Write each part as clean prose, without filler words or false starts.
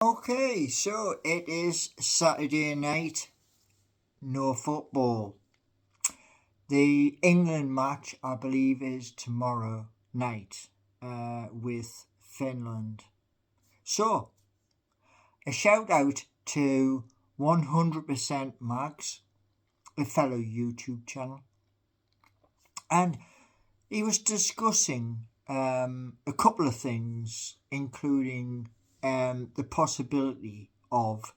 Okay, so it is Saturday night, no football. The England match, I believe, is tomorrow night with Finland. So, a shout out to 100% Mags, a fellow YouTube channel, and he was discussing a couple of things, including the possibility of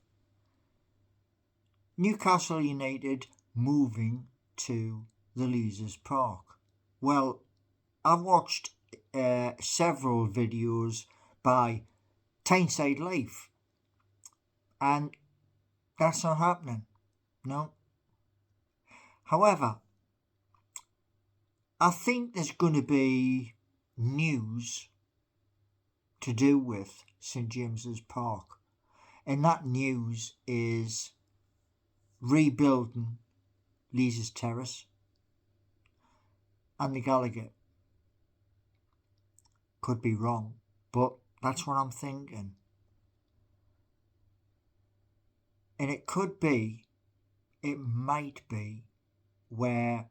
Newcastle United moving to the Leazes Park. Well, I've watched several videos by Tyneside Life, and that's not happening. No. However, I think there's going to be news to do with St James's Park, and that news is rebuilding Leazes Terrace and the Gallagher. Could be wrong, but that's what I'm thinking. And it might be where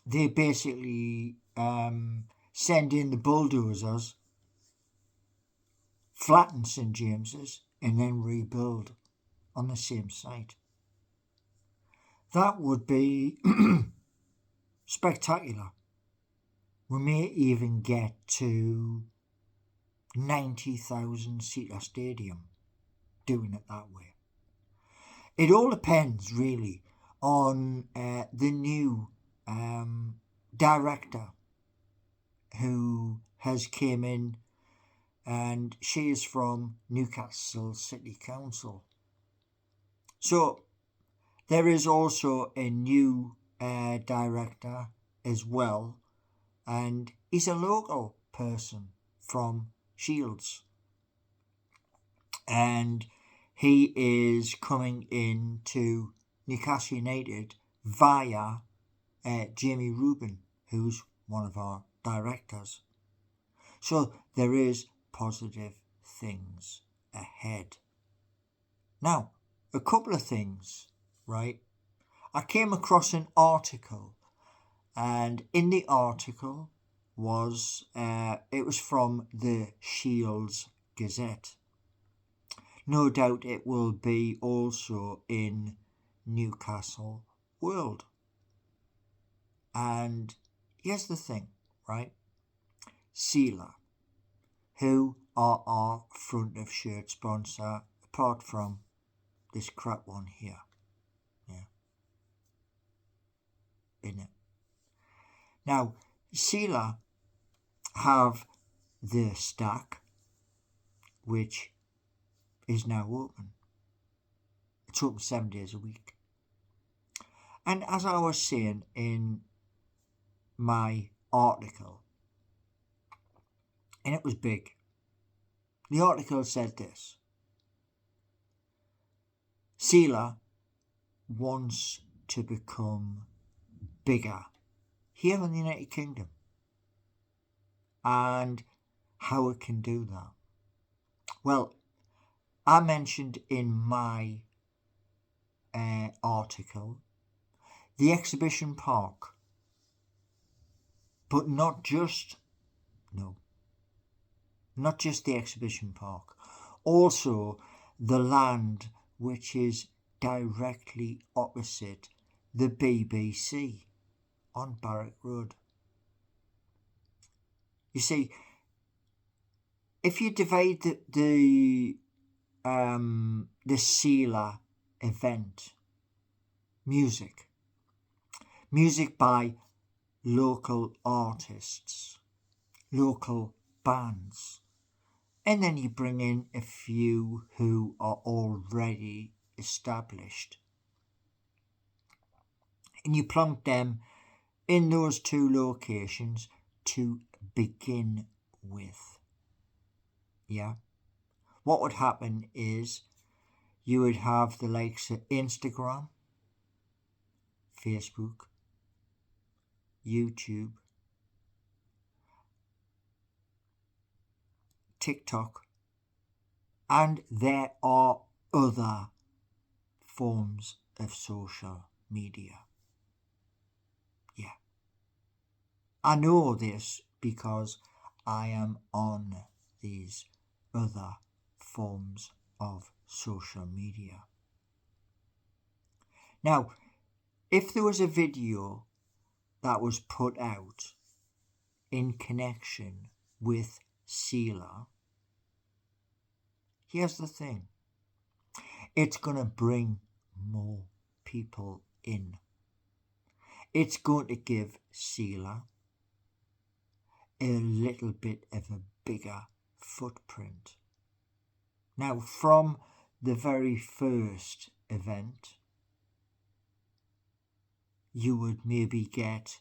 they basically send in the bulldozers, flatten St James's, and then rebuild on the same site. That would be spectacular. We may even get to 90,000 seater stadium doing it that way. It all depends really on the new director who has came in, and she is from Newcastle City Council. So there is also a new director as well, and he's a local person from Shields, and he is coming into Newcastle United via Jamie Rubin, who's one of our directors. So there is positive things ahead. Now, a couple of things, right? I came across an article, and in the article was it was from the Shields Gazette. No doubt it will be also in Newcastle World. And here's the thing, right? Sela, who are our front of shirt sponsor, apart from this crap one here. Yeah. In it. Now, Sela have the stack, which is now open. It's open 7 days a week. And as I was saying in my article, and it was big, the article said this: Sela wants to become bigger here in the United Kingdom, and how it can do that. Well, I mentioned in my article the exhibition park, but not just the exhibition park, also the land which is directly opposite the BBC on Barrack Road. You see, if you divide the Sela event, music by local artists, local bands, and then you bring in a few who are already established, and you plonk them in those two locations to begin with. Yeah. What would happen is you would have the likes of Instagram, Facebook, YouTube, TikTok, And there are other forms of social media. Yeah. I know this because I am on these other forms of social media. Now, if there was a video that was put out in connection with Sela, here's the thing. It's going to bring more people in. It's going to give Sela a little bit of a bigger footprint. Now, from the very first event, you would maybe get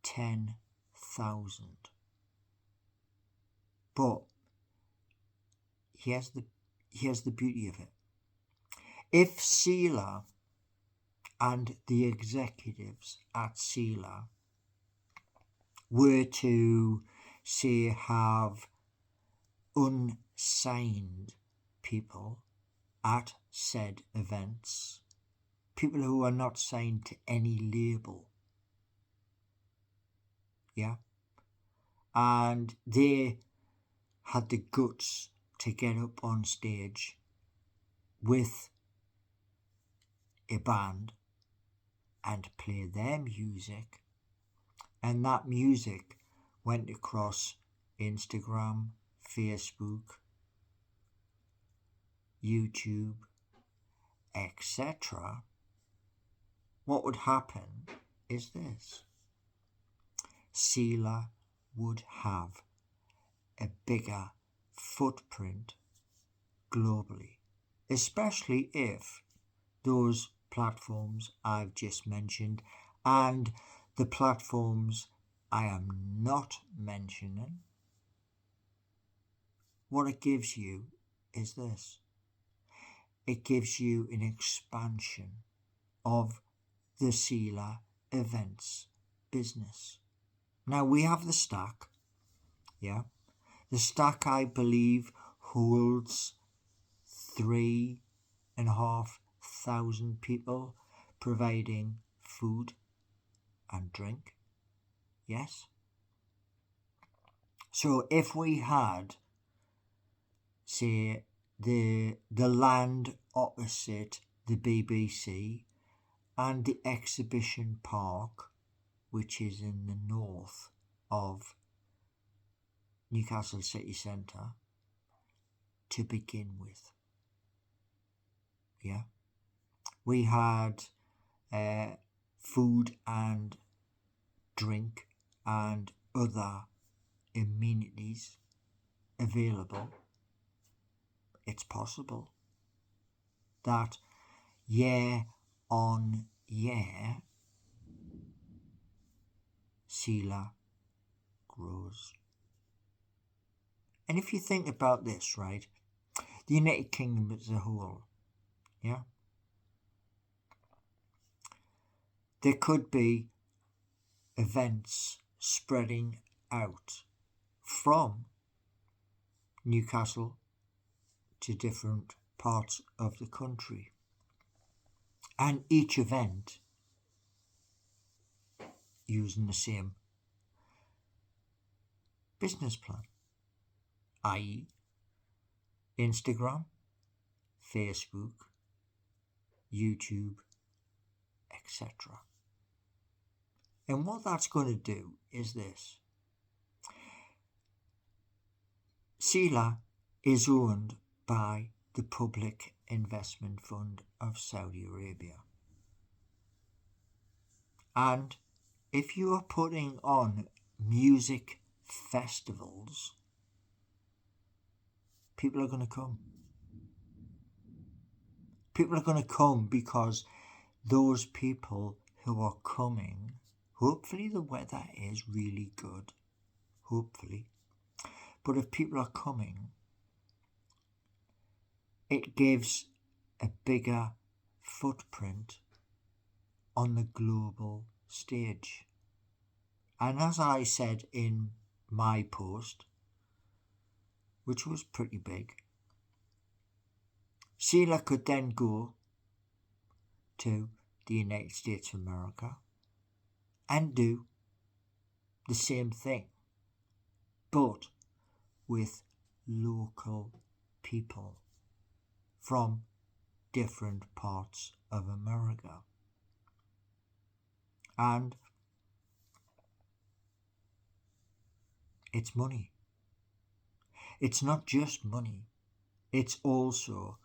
10,000. But here's the beauty of it. If Sela and the executives at Sela were to, say, have unsigned people at said events, people who are not signed to any label, yeah, and they had the guts to get up on stage with a band and play their music, and that music went across Instagram, Facebook, YouTube, etc., what would happen is this. Sela would have a bigger footprint globally, especially if those platforms I've just mentioned and the platforms I am not mentioning, what it gives you is this. It gives you an expansion of the Sela events business. Now we have the stack, yeah. The stack, I believe, holds 3,500 people providing food and drink. Yes. So if we had, say, the land opposite the BBC and the exhibition park, which is in the north of Newcastle city centre, to begin with. Yeah, we had food and drink and other amenities available. It's possible that year on year Sela grows. And if you think about this, right, the United Kingdom as a whole, yeah, there could be events spreading out from Newcastle to different parts of the country. And each event using the same business plan, i.e. Instagram, Facebook, YouTube, etc. And what that's going to do is this. Sela is owned by the Public Investment Fund of Saudi Arabia. And if you are putting on music festivals, people are going to come. People are going to come because those people who are coming, hopefully the weather is really good, hopefully. But if people are coming, it gives a bigger footprint on the global stage. And as I said in my post, which was pretty big, Sela could then go to the United States of America and do the same thing, but with local people from different parts of America. And it's money. It's not just money. It's also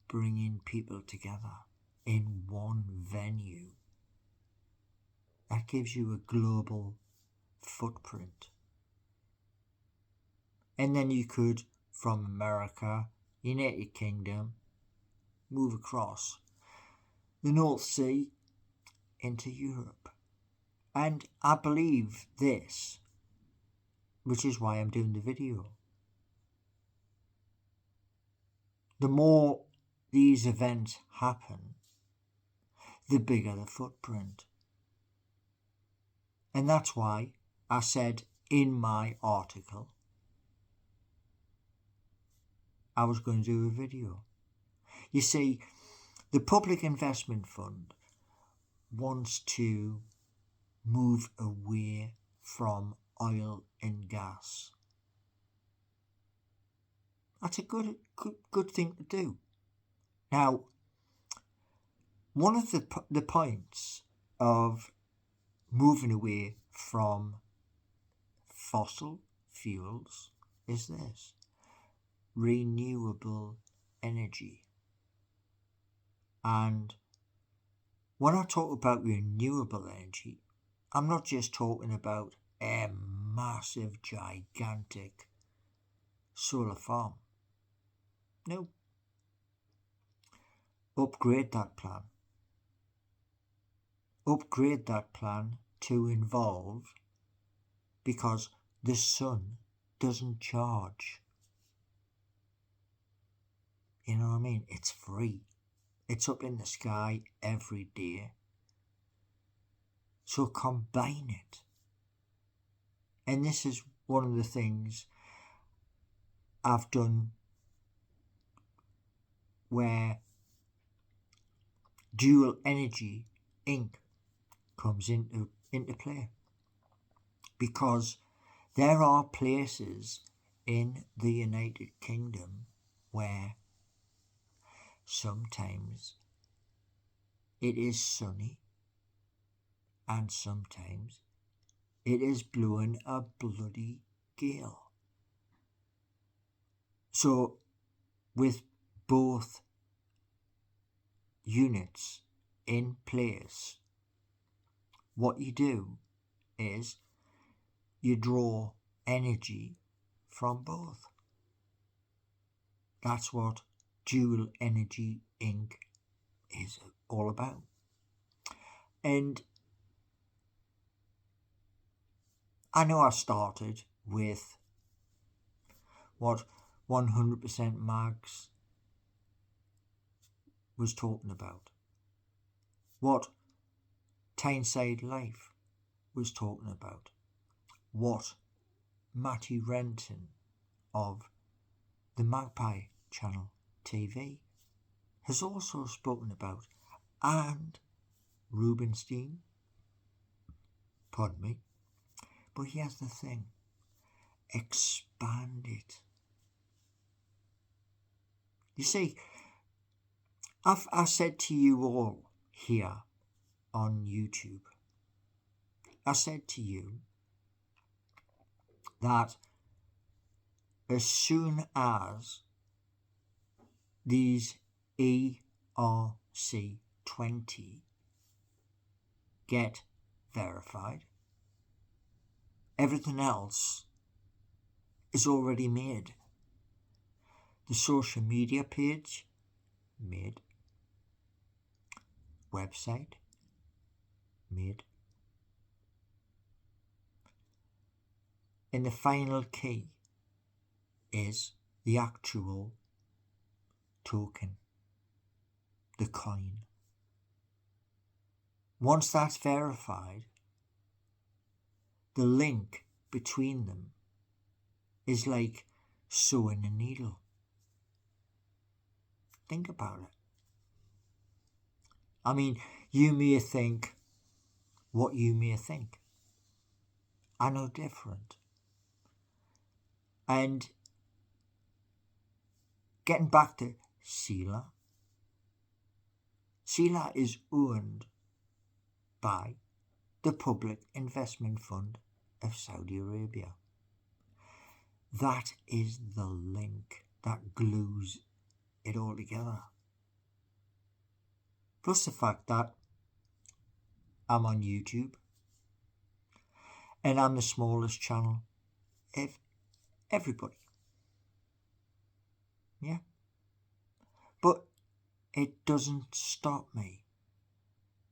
bringing people together in one venue. That gives you a global footprint. And then you could, from America, United Kingdom, move across the North Sea into Europe. And I believe this, which is why I'm doing the video. The more these events happen, the bigger the footprint. And that's why I said in my article I was going to do a video. You see, the Public Investment Fund wants to move away from oil and gas. That's a good thing to do. Now, one of the points of moving away from fossil fuels is this: renewable energy. And when I talk about renewable energy, I'm not just talking about a massive, gigantic solar farm. No. Upgrade that plan. Upgrade that plan to involve, because the sun doesn't charge. You know what I mean? It's free. It's up in the sky every day. So combine it. And this is one of the things I've done where Dual Energy Inc. comes into play. Because there are places in the United Kingdom where sometimes it is sunny and sometimes it is blowing a bloody gale. So with both units in place, what you do is you draw energy from both. That's what Dual Energy Inc. is all about. And I know I started with what 100% Mags was talking about, what Tyneside Life was talking about, what Matty Renton of the Magpie Channel TV has also spoken about, and Rubenstein, pardon me. But here's the thing: expand it. You see, I said to you all here on YouTube, I said to you that as soon as these ERC20 get verified, everything else is already made. The social media page, made. Website, made. And the final key is the actual token, the coin. Once that's verified, the link between them is like sewing a needle. Think about it. I mean, you may think what you may think. I know different. And getting back to Sela. Sela is owned by the Public Investment Fund of Saudi Arabia. That is the link that glues it all together. Plus the fact that I'm on YouTube and I'm the smallest channel of everybody. Yeah. But it doesn't stop me.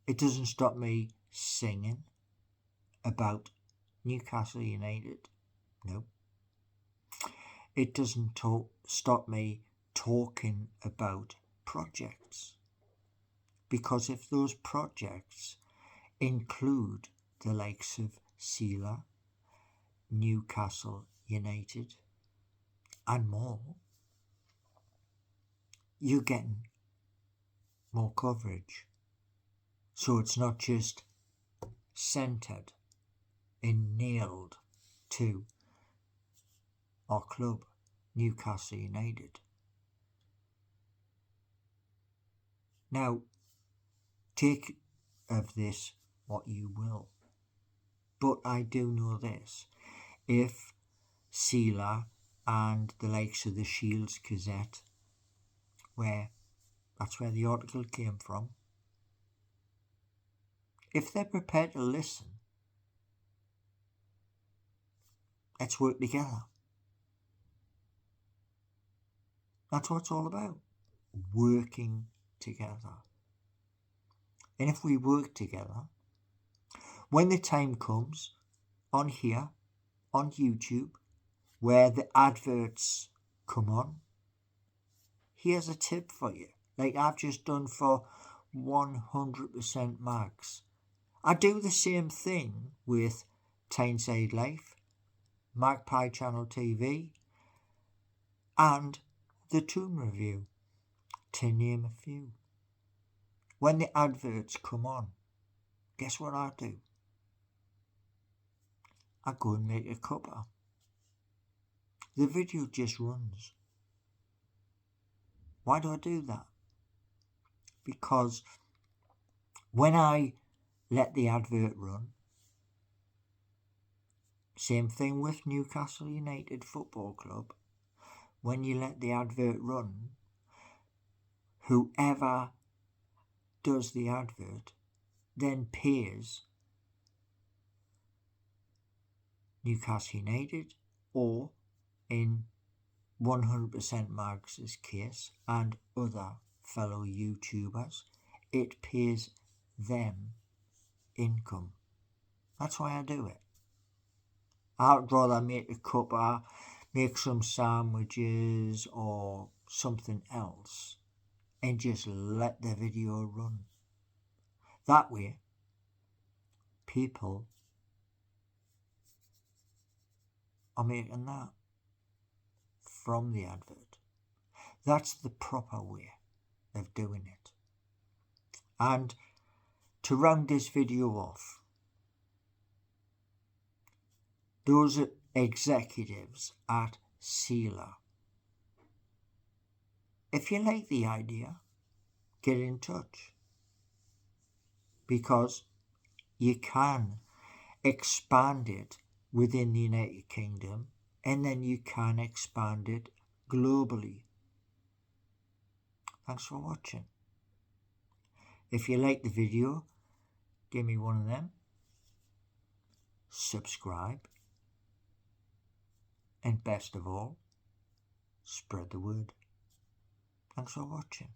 It doesn't stop me singing about Newcastle United. No. It doesn't stop me talking about projects. Because if those projects include the likes of Sela, Newcastle United, and more, you're getting more coverage. So it's not just centred and nailed to our club, Newcastle United. Now, take of this what you will. But I do know this. If Sela and the likes of the Shields Gazette, that's where the article came from, if they're prepared to listen, let's work together. That's what it's all about. Working together. And if we work together, when the time comes on here, on YouTube, where the adverts come on, here's a tip for you. Like I've just done for 100% Max. I do the same thing with Tyneside Life, Magpie Channel TV, and the Toon Review, to name a few. When the adverts come on, guess what I do? I go and make a cuppa. The video just runs. Why do I do that? Because when I let the advert run, same thing with Newcastle United Football Club, when you let the advert run, whoever does the advert then pays Newcastle United, or in 100% Mags's case and other fellow YouTubers, it pays them income. That's why I do it. I'd rather make a cuppa, make some sandwiches or something else and just let the video run. That way, people are making that from the advert. That's the proper way of doing it. And to round this video off, those executives at Sela, if you like the idea, get in touch, because you can expand it within the United Kingdom and then you can expand it globally. Thanks for watching. If you like the video, give me one of them, subscribe, and best of all, spread the word. Thanks for watching.